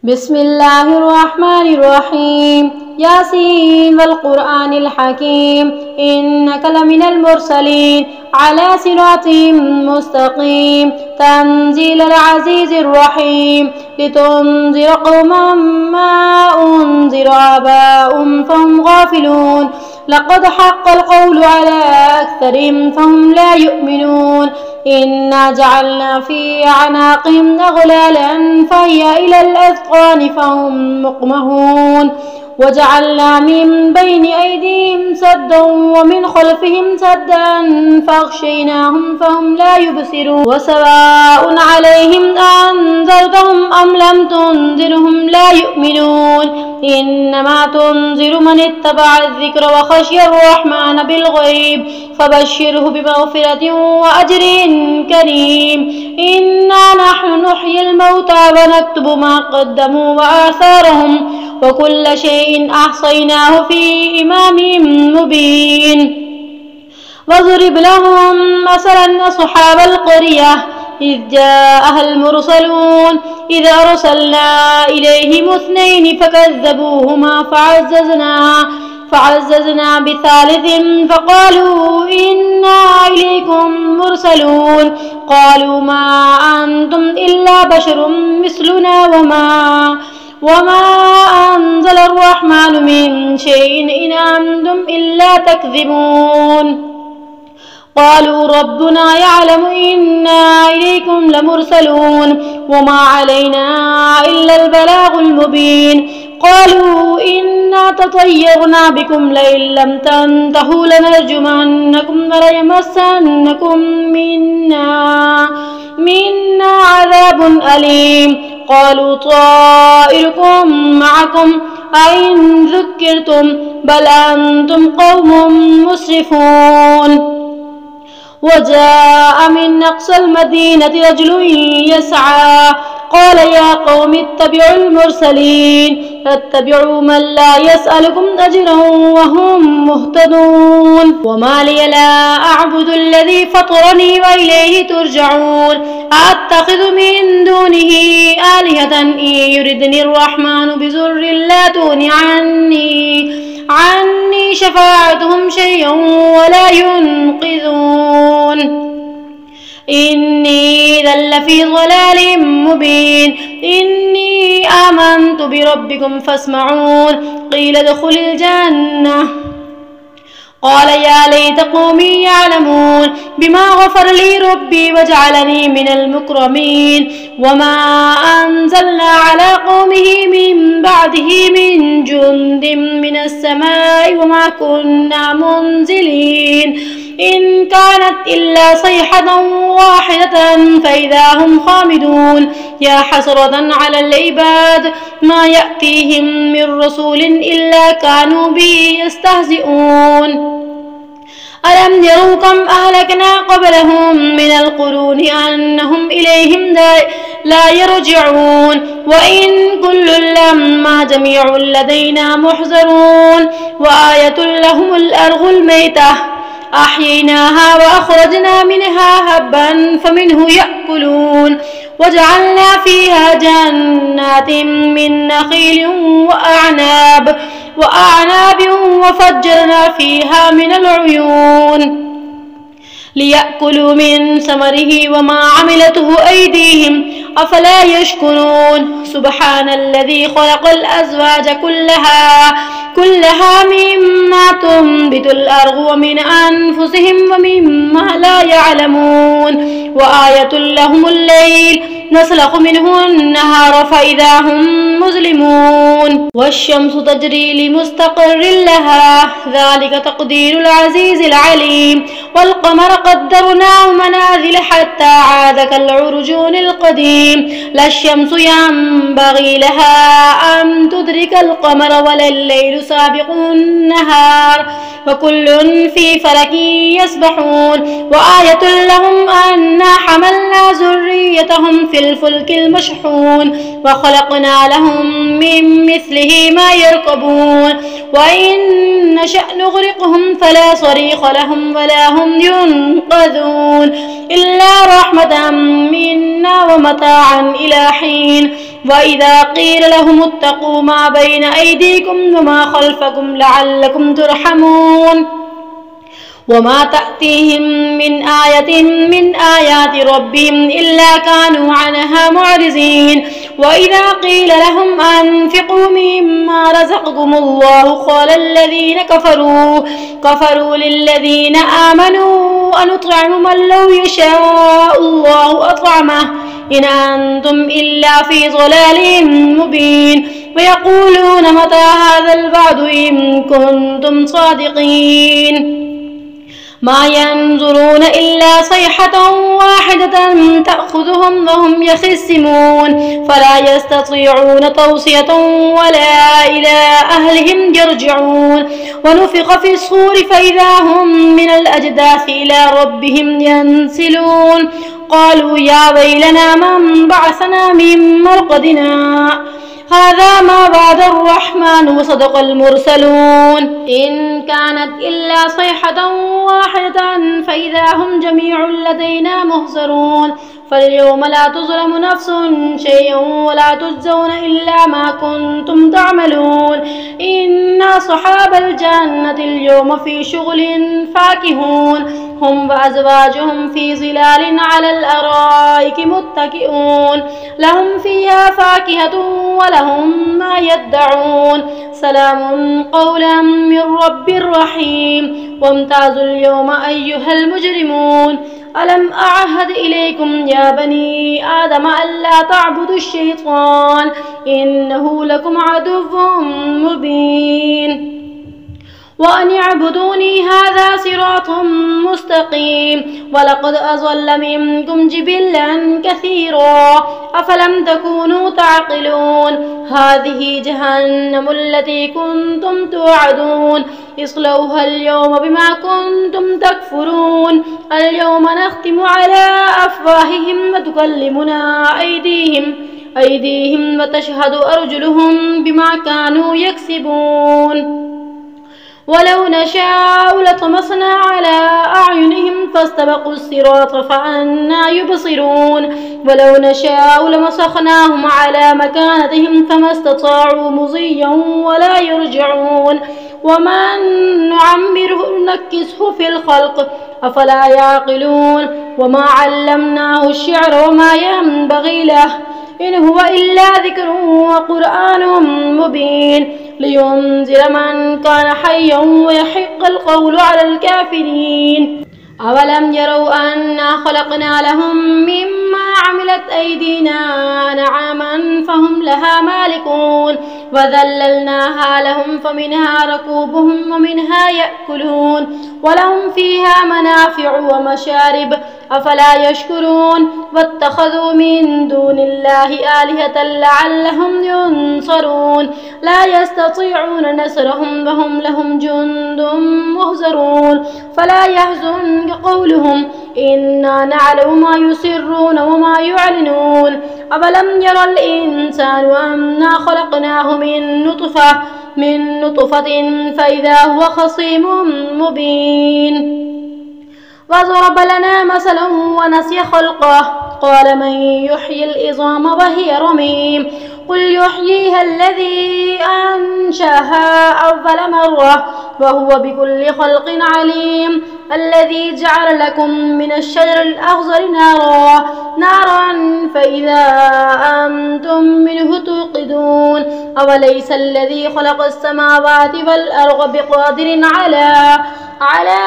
बिस्मिल्लाहिर्रहमानिर्रहीम। यासीन वल क़ुरआनिल हकीम इन्नका लमिनल मुरसलीन अला सिरातिम मुस्तक़ीम तंज़ीलल अज़ीज़िर रहीम लितुनज़िर क़ौमम मा उन्ज़िर आबाउहुम फ़हुम गाफ़िलून लक़द हक़्क़ल क़ौलु अला अक्सरिहिम फ़हुम ला युमिनून इन्ना जअलना फ़ी अनाक़िहिम अग़लालन फ़हिय इलल अज़क़ानि फ़हुम मुक़महून वजअलना मिन बैनि अयदीहिम सद्दन वमिन ख़ल्फ़िहिम सद्दन फ़अग़शयनाहुम फ़हुम ला युबसिरून वसवाउन अलैहिम अअन्ज़रतहुम अम लम तुनज़िरहुम ला युमिनून इन्नमा तुनज़िरु मन इत्तबअ-अज़्ज़िक्र व ख़शियर रहमान बिल-ग़ैब फ़बश्शिरहु बिमग़फ़िरतिन व अज्रिन करीम। इन्ना नहनु नुह्यिल मौता व नक्तुबु मा क़द्दमू व आसारहुम व कुल्ल शैइन अहसयनाहु फ़ी इमामिम मुबीन। वज़रिब लहुम मसलन अस्हाबल क़रियह इज़ जाअहल मुरसलून इज़ अरसलना इलैहिम इस्नैनि फ़कज़्ज़बूहुमा फ़अज़्ज़ज़ना बिसालिसिन फ़क़ालू इन्ना इलैकुम मुरसलून क़ालू मा अंतुम इल्ला बशरुम मिस्लुना वमा अंज़लर रहमानु मिन शैइन इन अंतुम इल्ला तकज़िबून। क़ालू रब्बुना यअलमु इन्ना इलैकुम लमुरसलून वमा अलैना इल्लल बलागुल मुबीन। क़ालू इन्ना ततय्यरना बिकुम लइन लम तंतहू लनरजुमन्नकुम वलयमस्सन्नकुम मिन्ना अज़ाबुन अलीम। क़ालू ताइरुकुम मअकुम अइन ज़ुक्किरतुम बल अंतुम क़ौमुम मुस्रिफून। वजाअ मिन अक़सल मदीनति रजुलुन यसअ क़ाल या क़ौमि इत्तबिउल मुरसलीन इत्तबिउ मन ला यसअलुकुम अजरन व हुम मुहतदून। वमा लिय ला अअबुदुल्लज़ी फ़तरनी व इलैहि तुरजऊन अअत्तख़िज़ु मिन दूनिही आलिहतन इन युरिदनिर रहमानु बिज़ुर्रिन ला तुग़नि अन्नी शफ़ाअतुहुम शय'अन व ला युनक़िज़ून इन्नी इज़्ज़न लफ़ी ज़लालिम मुबीन। इन्नी आमनतु बिरब्बिकुम फ़स्मऊन क़ील उदख़ुलिल जन्नह क़ाल या लैत क़ौमी यअलमून बिमा ग़फ़र ली रब्बी वजअलनी मिनल मुकरमीन। वमा अंज़लना अला क़ौमिही मिन बअदिही मिन जुन्दिन मिनस समाइ वमा कुन्ना मुनज़िलीन इन कानत इल्ला सयहतन वाहिदतन फ़इज़ा हुम ख़ामिदून या हसरतन अलल इबाद मा यअतीहिम मिन रसूलिन इल्ला कानू बिही यस्तहज़िऊन। अलम यरौ कम अहलकना क़ब्लहुम मिनल क़ुरूनि अन्नहुम इलैहिम ला यरजिऊन व इन कुल्लुन लम्मा जमीउन लदैना मुहज़रून व आयतुन लहुमुल अर्ज़ुल मैतह अह्यैनाहा व अख़रजना मिनहा हब्बन फमिन्हु यअकुलून वजअलना फ़ीहा जन्नातिन मिन नख़ीलिन व अअनाब वफ़ज्जरना फ़ीहा मिनल उयून लियअकुलू मिन समरिही वमा अमिलतहु अयदीहिम अफ़ला यशकुरून। सुब्हानल्लज़ी ख़लक़ल अज़वाज कुल्लहा मिम्मा तुंबितुल अर्ज़ु व मिन अनफुसिहिम व मिम्मा ला यअलमून व आयतुन लहुमुल लैल नस्लख़ु मिन्हु अन्नहार फ़इज़ा हुम मुज़लिमून वश्शम्सु तजरी लिमुस्तक़र्रिन लहा ज़ालिक तक़दीरुल अज़ीज़िल अलीम वल क़मर क़द्दरनाहु मनाज़िल हत्ता आद कल उर्जूनिल क़दीम लश्शम्सु यंबग़ी लहा अन तुदरिकल क़मर वलल लैलु साबिक़ुन नहार व कुल्लुन फ़ी फ़लकिन यस्बहून व आयतुन लहुम अन्ना हमलना ज़ुर्रियतहुम फ़िल फ़ुल्किल मशहून व ख़लक़ना लहुम मिन मिस्लिही मा यरकबून व इन नशअ नुग़रिक़हुम फ़ला सरीख़ लहुम व ला हुम युनक़ज़ून इल्ला रहमतन मिन्ना व मताअन इला हीन وإذا قيل لهم اتقوا ما بين أيديكم وما خلفكم لعلكم ترحمون وما تأتيهم من آية من آيات ربهم إلا كانوا عنها معرضين وإذا قيل لهم أنفقوا مما رزقكم الله قال الذين كفروا للذين آمنوا أنطعم من لو يشاء الله أطعمه إن أنتم إلا في ضلال مبين ويقولون متى هذا الوعد إن كنتم صادقين ما ينظرون إلا صيحة واحدة تأخذهم وهم يخصمون فلا يستطيعون توصية ولا إلى أهلهم يرجعون ونفخ في الصور فإذا هم من الأجداث إلى ربهم ينسلون قالوا يا ويلنا من بعثنا من مرقدنا هذا ما وعد الرحمن وصدق المرسلون إن كانت إلا صيحة واحدة فإذا هم جميع لدينا محضرون فاليوم لا تظلم نفس شيئا ولا تجزون إلا ما كنتم تعملون إن أصحاب الجنة اليوم في شغل فاكهون هم وأزواجهم في ظلال على الأرائك متكئون لهم فيها فاكهة ولهم ما يدعون سلام قولا من رب رحيم وامتازوا اليوم أيها المجرمون ألم أعهد إليكم يا بني آدم ألا تعبدوا الشيطان إنه لكم عدو مبين وأن اعبدوني هذا صراط مستقيم ولقد أضل منكم جبلا كثيرا أفلم تكونوا تعقلون هذه جهنم التي كنتم توعدون اصلوها اليوم بما كنتم تكفرون اليوم نختم على أفواههم وتكلمنا أيديهم وتشهد أرجلهم بما كانوا يكسبون ولو نشاء لطمسنا على أعينهم فاستبقوا الصراط فأنى يبصرون ولو نشاء لمسخناهم على مكانتهم فما استطاعوا مضيا ولا يرجعون ومن نعمره نكسه في الخلق أفلا يعقلون وما علمناه الشعر وما ينبغي له إن هو إلا ذكر وقرآن مبين لينذر من كان حيا ويحق القول على الكافرين أولم يروا أنا خلقنا لهم مما عملت أيدينا أنعاما فهم لها مالكون وذللناها لهم فمنها ركوبهم ومنها يأكلون ولهم فيها منافع ومشارب أفلا يشكرون واتخذوا من دون الله آلهة لعلهم ينصرون لا يستطيعون نصرهم وهم لهم جند مهزرون فلا يحزنك قولهم إنا نعلم ما يسرون وما يعلنون أولم يرى الإنسان أنا خلقناه من نطفة فإذا هو خصيم مبين وضرب لنا مثلا ونسي خلقه قال من يحيي العظام وهي رميم قل يحييها الذي أنشأها أول مرة وهو بكل خلق عليم الذي جعل لكم من الشجر الأخضر نارا فإذا أنتم منه توقدون أوليس الذي خلق السماوات والأرض بقادر على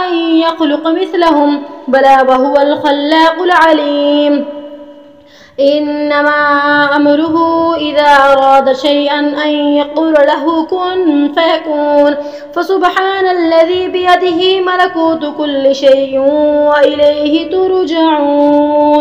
أن يخلق مثلهم بلى وهو الخلاق العليم إنما أمره إذا أراد شيئا أن يقول له كن فيكون فسبحان الذي بيده ملكوت كل شيء وإليه ترجعون.